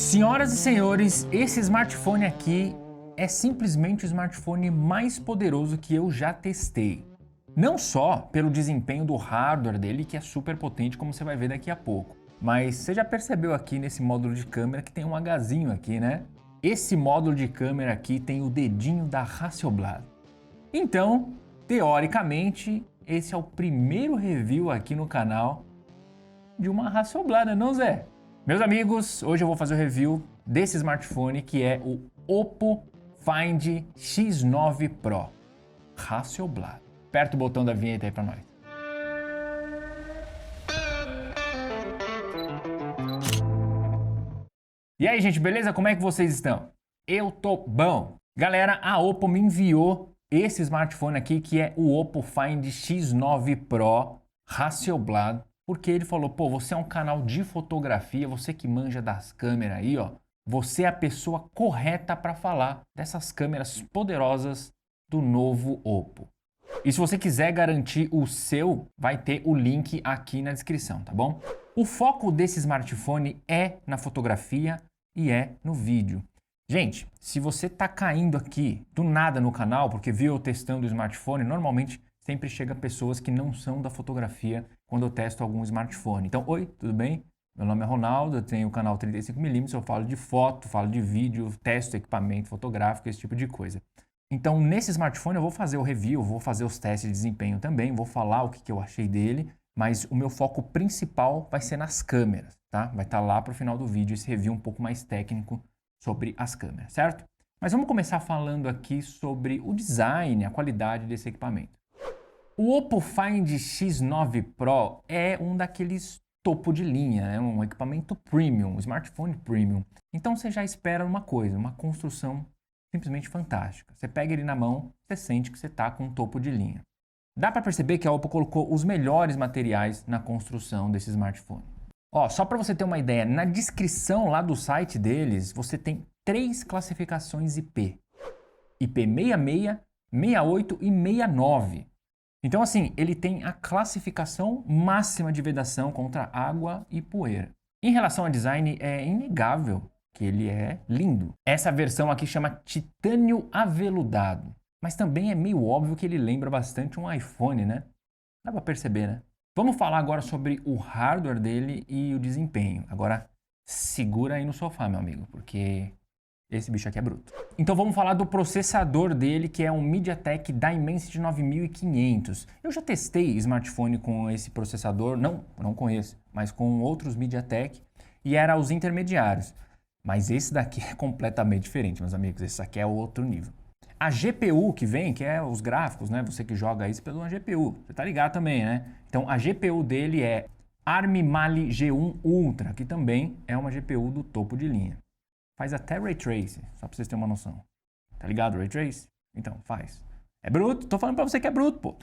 Senhoras e senhores, esse smartphone aqui é simplesmente o smartphone mais poderoso que eu já testei. Não só pelo desempenho do hardware dele, que é super potente, como você vai ver daqui a pouco, mas você já percebeu aqui nesse módulo de câmera que tem um Hzinho aqui, né? Esse módulo de câmera aqui tem o dedinho da Hasselblad. Então, teoricamente, esse é o primeiro review aqui no canal de uma Hasselblad, não, Zé? Meus amigos, hoje eu vou fazer o review desse smartphone que é o Oppo Find X9 Pro Hasselblad. Aperta o botão da vinheta aí pra nós. E aí, gente, beleza? Como é que vocês estão? Eu tô bom. Galera, a Oppo me enviou esse smartphone aqui que é o Oppo Find X9 Pro Hasselblad. Porque ele falou, pô, você é um canal de fotografia, você que manja das câmeras aí, ó. Você é a pessoa correta para falar dessas câmeras poderosas do novo Oppo. E se você quiser garantir o seu, vai ter o link aqui na descrição, tá bom? O foco desse smartphone é na fotografia e é no vídeo. Gente, se você tá caindo aqui do nada no canal, porque viu eu testando o smartphone, normalmente sempre chega pessoas que não são da fotografia quando eu testo algum smartphone. Então, oi, tudo bem? Meu nome é Ronaldo, eu tenho o canal 35mm, eu falo de foto, falo de vídeo, testo equipamento fotográfico, esse tipo de coisa. Então, nesse smartphone eu vou fazer o review, vou fazer os testes de desempenho também, vou falar o que eu achei dele, mas o meu foco principal vai ser nas câmeras, tá? Vai estar lá para o final do vídeo esse review um pouco mais técnico sobre as câmeras, certo? Mas vamos começar falando aqui sobre o design, a qualidade desse equipamento. O Oppo Find X9 Pro é um daqueles topo de linha, é um equipamento premium, um smartphone premium. Então você já espera uma coisa, uma construção simplesmente fantástica. Você pega ele na mão, você sente que você está com um topo de linha. Dá para perceber que a Oppo colocou os melhores materiais na construção desse smartphone. Ó, só para você ter uma ideia, na descrição lá do site deles, você tem 3 classificações IP. IP66, 68 e 69. Então, assim, ele tem a classificação máxima de vedação contra água e poeira. Em relação ao design, é inegável que ele é lindo. Essa versão aqui chama titânio aveludado, mas também é meio óbvio que ele lembra bastante um iPhone, né? Dá pra perceber, né? Vamos falar agora sobre o hardware dele e o desempenho. Agora, segura aí no sofá, meu amigo, porque esse bicho aqui é bruto. Então vamos falar do processador dele, que é um MediaTek Dimensity 9500. Eu já testei smartphone com esse processador, não conheço, mas com outros MediaTek, e era os intermediários. Mas esse daqui é completamente diferente, meus amigos, esse aqui é outro nível. A GPU que vem, que é os gráficos, né? Você que joga isso pela GPU, você tá ligado também, né? Então a GPU dele é ARM Mali G1 Ultra, que também é uma GPU do topo de linha. Faz até Ray Tracing, só pra vocês terem uma noção. Tá ligado, Ray Tracing? Então, faz. É bruto, tô falando pra você que é bruto, pô.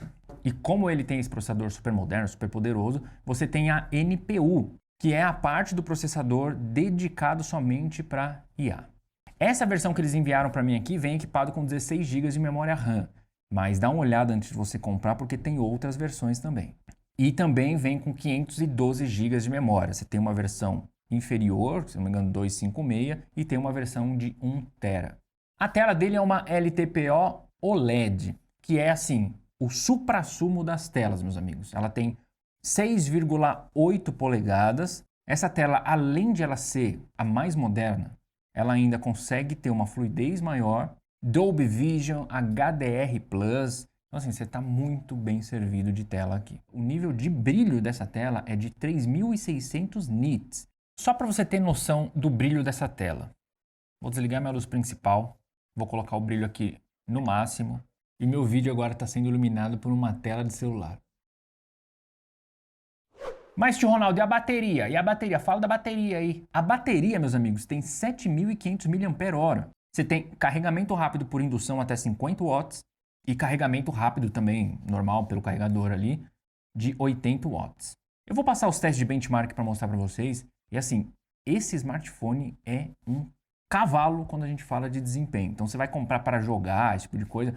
E como ele tem esse processador super moderno, super poderoso, você tem a NPU, que é a parte do processador dedicado somente para IA. Essa versão que eles enviaram para mim aqui vem equipado com 16 GB de memória RAM, mas dá uma olhada antes de você comprar porque tem outras versões também. E também vem com 512 GB de memória. Você tem uma versão inferior, se não me engano 256, e tem uma versão de 1 TB. A tela dele é uma LTPO OLED, que é assim, o suprassumo das telas, meus amigos. Ela tem 6,8 polegadas. Essa tela, além de ela ser a mais moderna, ela ainda consegue ter uma fluidez maior, Dolby Vision, HDR+. Então assim, você está muito bem servido de tela aqui. O nível de brilho dessa tela é de 3600 nits. Só para você ter noção do brilho dessa tela. Vou desligar minha luz principal, vou colocar o brilho aqui no máximo e meu vídeo agora está sendo iluminado por uma tela de celular. Mas, tio Ronaldo, e a bateria? E a bateria? Fala da bateria aí. A bateria, meus amigos, tem 7.500 mAh. Você tem carregamento rápido por indução até 50 watts e carregamento rápido também, normal, pelo carregador ali, de 80 watts. Eu vou passar os testes de benchmark para mostrar para vocês. E assim, esse smartphone é um cavalo quando a gente fala de desempenho. Então você vai comprar para jogar, esse tipo de coisa.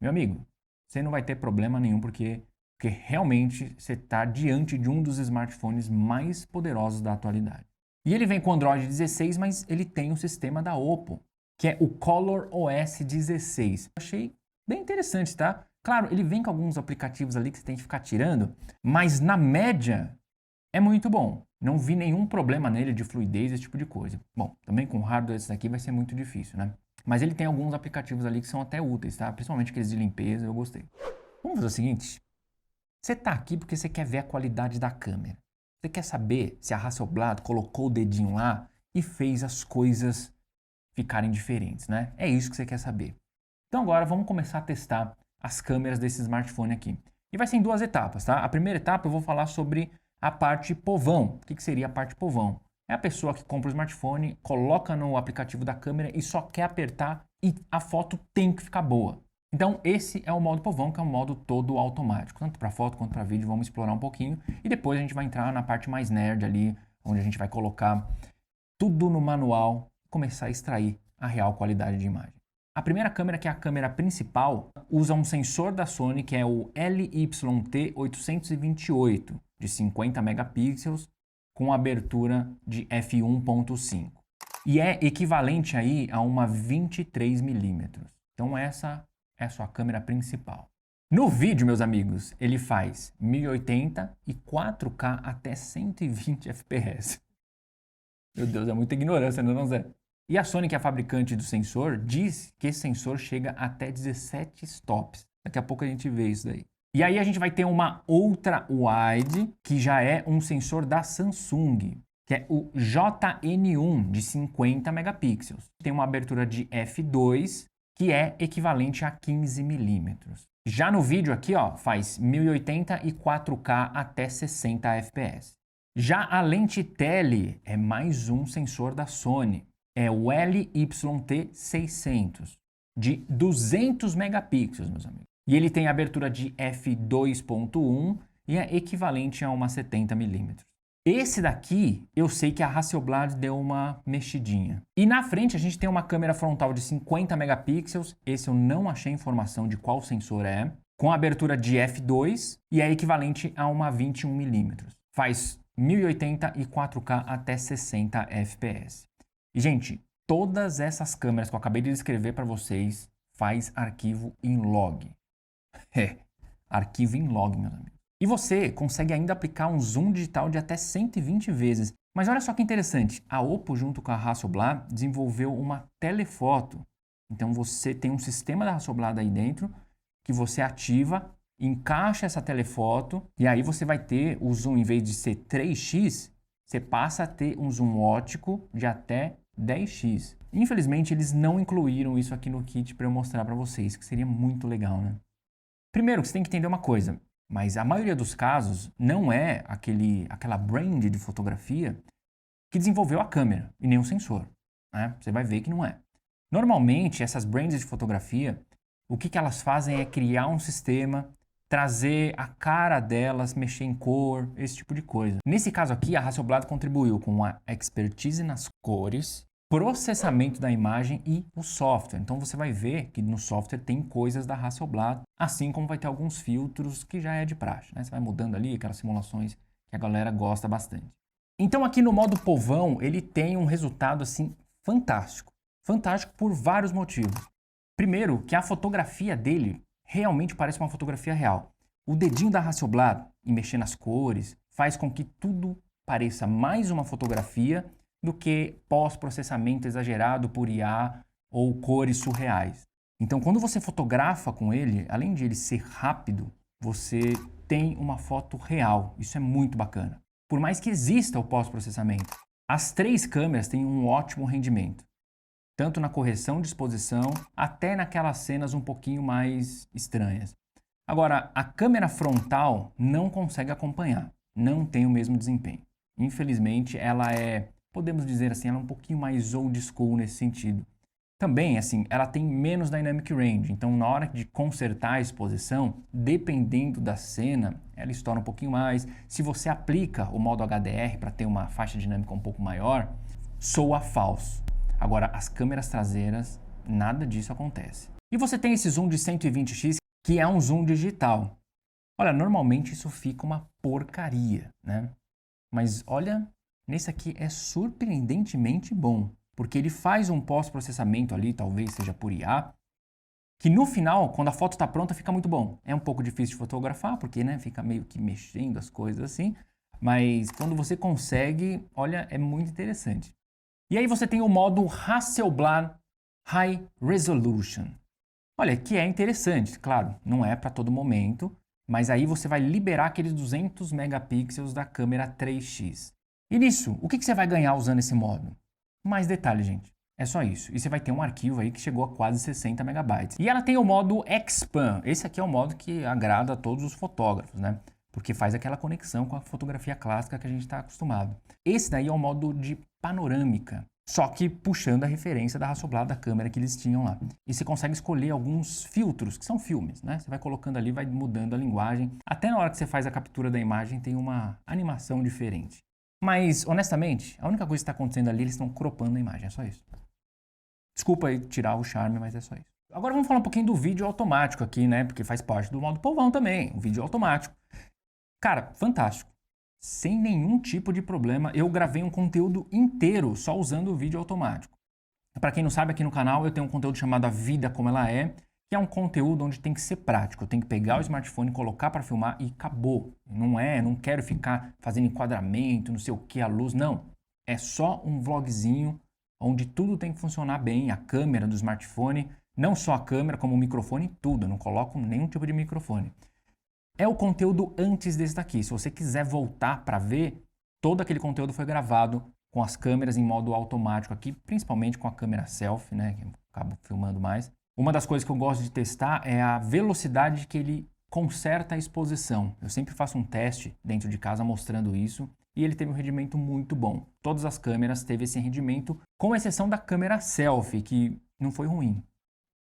Meu amigo, você não vai ter problema nenhum porque realmente você está diante de um dos smartphones mais poderosos da atualidade. E ele vem com Android 16, mas ele tem o sistema da Oppo, que é o ColorOS 16. Achei bem interessante, tá? Claro, ele vem com alguns aplicativos ali que você tem que ficar tirando, mas na média é muito bom. Não vi nenhum problema nele de fluidez, esse tipo de coisa. Bom, também com hardware esse daqui vai ser muito difícil, né? Mas ele tem alguns aplicativos ali que são até úteis, tá? Principalmente aqueles de limpeza, eu gostei. Vamos fazer o seguinte. Você tá aqui porque você quer ver a qualidade da câmera. Você quer saber se a Hasselblad colocou o dedinho lá e fez as coisas ficarem diferentes, né? É isso que você quer saber. Então agora vamos começar a testar as câmeras desse smartphone aqui. E vai ser em duas etapas, tá? A primeira etapa eu vou falar sobre a parte povão. O que seria a parte povão? É a pessoa que compra o smartphone, coloca no aplicativo da câmera e só quer apertar e a foto tem que ficar boa. Então esse é o modo povão, que é um modo todo automático. Tanto para foto quanto para vídeo, vamos explorar um pouquinho. E depois a gente vai entrar na parte mais nerd ali, onde a gente vai colocar tudo no manual e começar a extrair a real qualidade de imagem. A primeira câmera, que é a câmera principal, usa um sensor da Sony que é o LYT-828 de 50 megapixels com abertura de f1.5 e é equivalente aí a uma 23mm. Então essa é a sua câmera principal. No vídeo, meus amigos, ele faz 1080 e 4K até 120 fps. Meu Deus, é muita ignorância, não é, Zé? E a Sony, que é a fabricante do sensor, diz que esse sensor chega até 17 stops. Daqui a pouco a gente vê isso daí. E aí a gente vai ter uma ultra wide, que já é um sensor da Samsung, que é o JN1 de 50 megapixels. Tem uma abertura de f2, que é equivalente a 15mm. Já no vídeo aqui, ó, faz 1080 e 4K até 60 fps. Já a lente tele é mais um sensor da Sony. É o LYT600 de 200 megapixels, meus amigos. E ele tem abertura de f2.1 e é equivalente a uma 70mm. Esse daqui, eu sei que a Hasselblad deu uma mexidinha. E na frente a gente tem uma câmera frontal de 50 megapixels. Esse eu não achei informação de qual sensor é. Com abertura de f2 e é equivalente a uma 21mm. Faz 1080 e 4K até 60 fps. E, gente, todas essas câmeras que eu acabei de descrever para vocês faz arquivo em log. É, arquivo em log, meus amigos. E você consegue ainda aplicar um zoom digital de até 120 vezes. Mas olha só que interessante, a Oppo junto com a Hasselblad desenvolveu uma telefoto. Então você tem um sistema da Hasselblad aí dentro que você ativa, encaixa essa telefoto e aí você vai ter o zoom, em vez de ser 3x, você passa a ter um zoom óptico de até 10x. Infelizmente eles não incluíram isso aqui no kit para eu mostrar para vocês, que seria muito legal, né? Primeiro, você tem que entender uma coisa, mas a maioria dos casos não é aquela brand de fotografia que desenvolveu a câmera e nem o sensor, né? Você vai ver que não é. Normalmente, essas brands de fotografia, o que elas fazem é criar um sistema, trazer a cara delas, mexer em cor, esse tipo de coisa. Nesse caso aqui, a Hasselblad contribuiu com a expertise nas cores, processamento da imagem e o software. Então você vai ver que no software tem coisas da Hasselblad, assim como vai ter alguns filtros que já é de praxe, né? Você vai mudando ali aquelas simulações que a galera gosta bastante. Então aqui no modo povão, ele tem um resultado assim fantástico. Fantástico por vários motivos. Primeiro, que a fotografia dele realmente parece uma fotografia real. O dedinho da Hasselblad em mexer nas cores faz com que tudo pareça mais uma fotografia do que pós-processamento exagerado por IA ou cores surreais. Então, quando você fotografa com ele, além de ele ser rápido, você tem uma foto real. Isso é muito bacana. Por mais que exista o pós-processamento, as três câmeras têm um ótimo rendimento. Tanto na correção de exposição, até naquelas cenas um pouquinho mais estranhas. Agora, a câmera frontal não consegue acompanhar, não tem o mesmo desempenho. Infelizmente, ela é, podemos dizer assim, ela é um pouquinho mais old school nesse sentido. Também, assim, ela tem menos dynamic range, então na hora de consertar a exposição, dependendo da cena, ela estoura um pouquinho mais. Se você aplica o modo HDR para ter uma faixa dinâmica um pouco maior, soa falso. Agora, as câmeras traseiras, nada disso acontece. E você tem esse zoom de 120x, que é um zoom digital. Olha, normalmente isso fica uma porcaria, né? Mas olha nesse aqui é surpreendentemente bom, porque ele faz um pós-processamento ali, talvez seja por IA, que no final, quando a foto está pronta, fica muito bom. É um pouco difícil de fotografar, porque né, fica meio que mexendo as coisas assim, mas quando você consegue, olha, é muito interessante. E aí você tem o modo Hasselblad High Resolution. Olha, que é interessante, claro, não é para todo momento, mas aí você vai liberar aqueles 200 megapixels da câmera 3x. E nisso, o que você vai ganhar usando esse modo? Mais detalhes, gente. É só isso. E você vai ter um arquivo aí que chegou a quase 60 megabytes. E ela tem o modo Expand. Esse aqui é o modo que agrada a todos os fotógrafos, né? Porque faz aquela conexão com a fotografia clássica que a gente está acostumado. Esse daí é o modo de panorâmica, só que puxando a referência da Hasselblad, da câmera que eles tinham lá. E você consegue escolher alguns filtros, que são filmes, né? Você vai colocando ali, vai mudando a linguagem. Até na hora que você faz a captura da imagem tem uma animação diferente. Mas, honestamente, a única coisa que está acontecendo ali, eles estão cropando a imagem, é só isso. Desculpa aí tirar o charme, mas é só isso. Agora vamos falar um pouquinho do vídeo automático aqui, né? Porque faz parte do modo povão também, o vídeo automático. Cara, fantástico. Sem nenhum tipo de problema, eu gravei um conteúdo inteiro só usando o vídeo automático. Para quem não sabe, aqui no canal eu tenho um conteúdo chamado A Vida Como Ela É, que é um conteúdo onde tem que ser prático. Eu tenho que pegar o smartphone, colocar para filmar e acabou. Não quero ficar fazendo enquadramento, não sei o que, a luz, não. É só um vlogzinho onde tudo tem que funcionar bem, a câmera do smartphone, não só a câmera, como o microfone, tudo. Eu não coloco nenhum tipo de microfone. É o conteúdo antes desse daqui. Se você quiser voltar para ver, todo aquele conteúdo foi gravado com as câmeras em modo automático aqui, principalmente com a câmera selfie, né, que eu acabo filmando mais. Uma das coisas que eu gosto de testar é a velocidade que ele conserta a exposição. Eu sempre faço um teste dentro de casa mostrando isso e ele teve um rendimento muito bom. Todas as câmeras teve esse rendimento, com exceção da câmera selfie, que não foi ruim.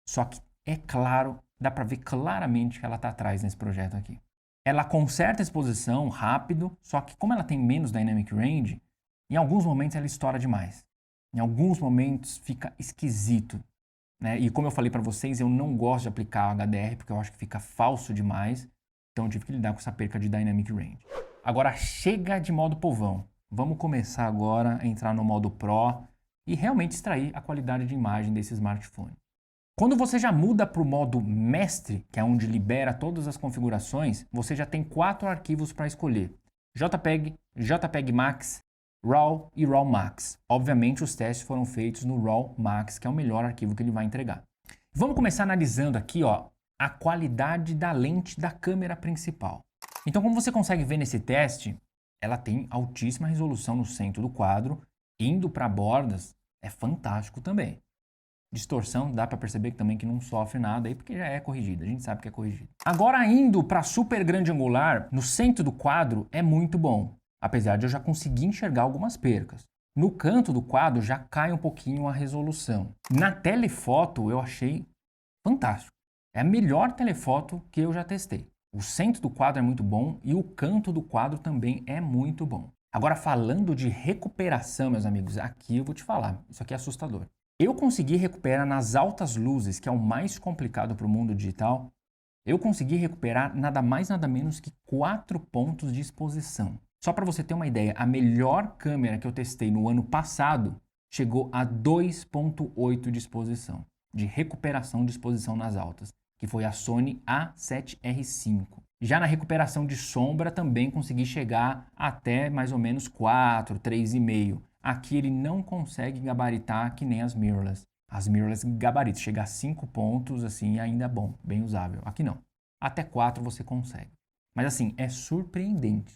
Só que, é claro, dá para ver claramente que ela está atrás nesse projeto aqui. Ela conserta a exposição rápido, só que como ela tem menos dynamic range, em alguns momentos ela estoura demais. Em alguns momentos fica esquisito, né? E como eu falei para vocês, eu não gosto de aplicar HDR porque eu acho que fica falso demais. Então eu tive que lidar com essa perca de dynamic range. Agora chega de modo povão. Vamos começar agora a entrar no modo Pro e realmente extrair a qualidade de imagem desse smartphone. Quando você já muda para o modo Mestre, que é onde libera todas as configurações, você já tem 4 arquivos para escolher: JPEG, JPEG Max, RAW e RAW Max. Obviamente os testes foram feitos no RAW Max, que é o melhor arquivo que ele vai entregar. Vamos começar analisando aqui, ó, a qualidade da lente da câmera principal. Então, como você consegue ver nesse teste, ela tem altíssima resolução no centro do quadro, indo para bordas é fantástico também. Distorção, dá para perceber também que não sofre nada aí, porque já é corrigida, a gente sabe que é corrigida. Agora indo para super grande angular, no centro do quadro é muito bom, apesar de eu já conseguir enxergar algumas percas. No canto do quadro já cai um pouquinho a resolução. Na telefoto eu achei fantástico. É a melhor telefoto que eu já testei. O centro do quadro é muito bom e o canto do quadro também é muito bom. Agora falando de recuperação, meus amigos, aqui eu vou te falar, isso aqui é assustador. Eu consegui recuperar nas altas luzes, que é o mais complicado para o mundo digital, eu consegui recuperar nada mais nada menos que 4 pontos de exposição. Só para você ter uma ideia, a melhor câmera que eu testei no ano passado chegou a 2.8 de exposição, de recuperação de exposição nas altas, que foi a Sony A7R5. Já na recuperação de sombra também consegui chegar até mais ou menos 4, 3,5. Aqui ele não consegue gabaritar que nem as mirrorless. As mirrorless gabaritam, chega a 5 pontos, assim, ainda é bom, bem usável. Aqui não. Até 4 você consegue. Mas assim, é surpreendente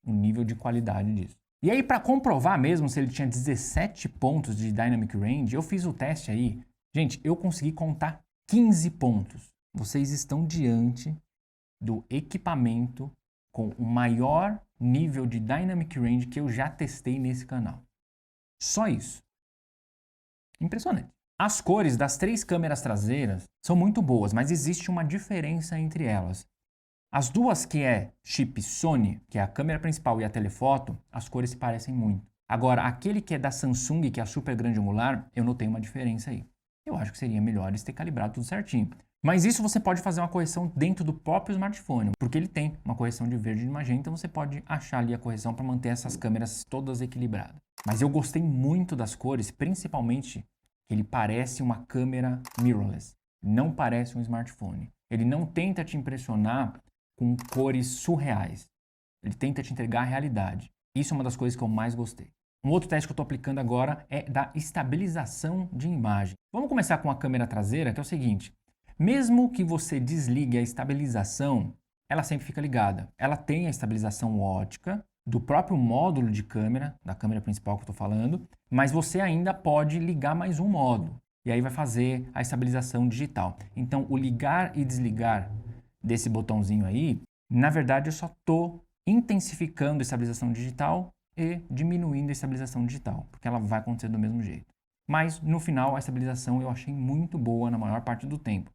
o nível de qualidade disso. E aí, para comprovar mesmo se ele tinha 17 pontos de dynamic range, eu fiz o teste aí. Gente, eu consegui contar 15 pontos. Vocês estão diante do equipamento com o maior nível de dynamic range que eu já testei nesse canal. Só isso. Impressionante. As cores das 3 câmeras traseiras são muito boas, mas existe uma diferença entre elas. As duas que é chip Sony, que é a câmera principal e a telefoto, as cores se parecem muito. Agora, aquele que é da Samsung, que é a super grande angular, eu notei uma diferença aí. Eu acho que seria melhor eles ter calibrado tudo certinho. Mas isso você pode fazer uma correção dentro do próprio smartphone, porque ele tem uma correção de verde e de magenta, então você pode achar ali a correção para manter essas câmeras todas equilibradas. Mas eu gostei muito das cores, principalmente que ele parece uma câmera mirrorless, não parece um smartphone. Ele não tenta te impressionar com cores surreais, ele tenta te entregar a realidade. Isso é uma das coisas que eu mais gostei. Um outro teste que eu estou aplicando agora é da estabilização de imagem. Vamos começar com a câmera traseira, que é o seguinte. Mesmo que você desligue a estabilização, ela sempre fica ligada. Ela tem a estabilização ótica do próprio módulo de câmera, da câmera principal que eu estou falando, mas você ainda pode ligar mais um módulo. E aí vai fazer a estabilização digital. Então, o ligar e desligar desse botãozinho aí, na verdade eu só estou intensificando a estabilização digital e diminuindo a estabilização digital, porque ela vai acontecer do mesmo jeito. Mas, no final, a estabilização eu achei muito boa na maior parte do tempo.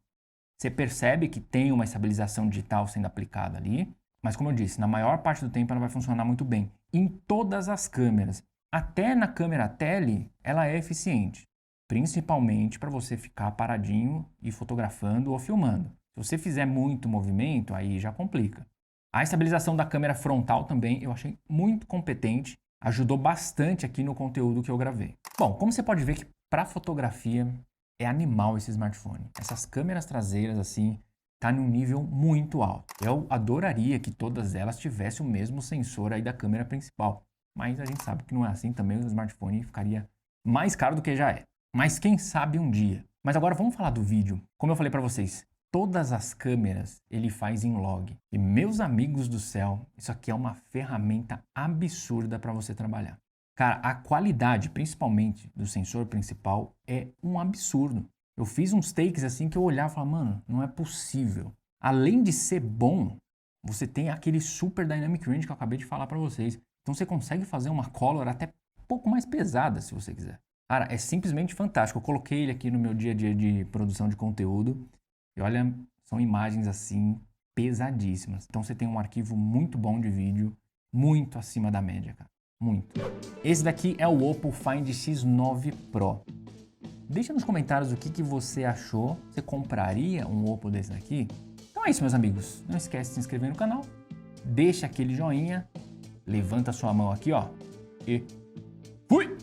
Você percebe que tem uma estabilização digital sendo aplicada ali, mas como eu disse, na maior parte do tempo ela vai funcionar muito bem. Em todas as câmeras, até na câmera tele, ela é eficiente. Principalmente para você ficar paradinho e fotografando ou filmando. Se você fizer muito movimento, aí já complica. A estabilização da câmera frontal também eu achei muito competente, ajudou bastante aqui no conteúdo que eu gravei. Bom, como você pode ver que para fotografia é animal esse smartphone. Essas câmeras traseiras assim, tá num nível muito alto. Eu adoraria que todas elas tivessem o mesmo sensor aí da câmera principal, mas a gente sabe que não é assim, também o smartphone ficaria mais caro do que já é. Mas quem sabe um dia. Mas agora vamos falar do vídeo. Como eu falei para vocês, todas as câmeras ele faz em log. E meus amigos do céu, isso aqui é uma ferramenta absurda para você trabalhar. Cara, a qualidade, principalmente do sensor principal, é um absurdo. Eu fiz uns takes assim que eu olhava e falava, mano, não é possível. Além de ser bom, você tem aquele super dynamic range que eu acabei de falar para vocês. Então você consegue fazer uma color até um pouco mais pesada, se você quiser. Cara, é simplesmente fantástico. Eu coloquei ele aqui no meu dia a dia de produção de conteúdo. E olha, são imagens assim pesadíssimas. Então você tem um arquivo muito bom de vídeo, muito acima da média, cara. Muito. Esse daqui é o Oppo Find X9 Pro. Deixa nos comentários o que você achou. Você compraria um Oppo desse daqui? Então é isso, meus amigos. Não esquece de se inscrever no canal. Deixa aquele joinha. Levanta a sua mão aqui, ó. E fui!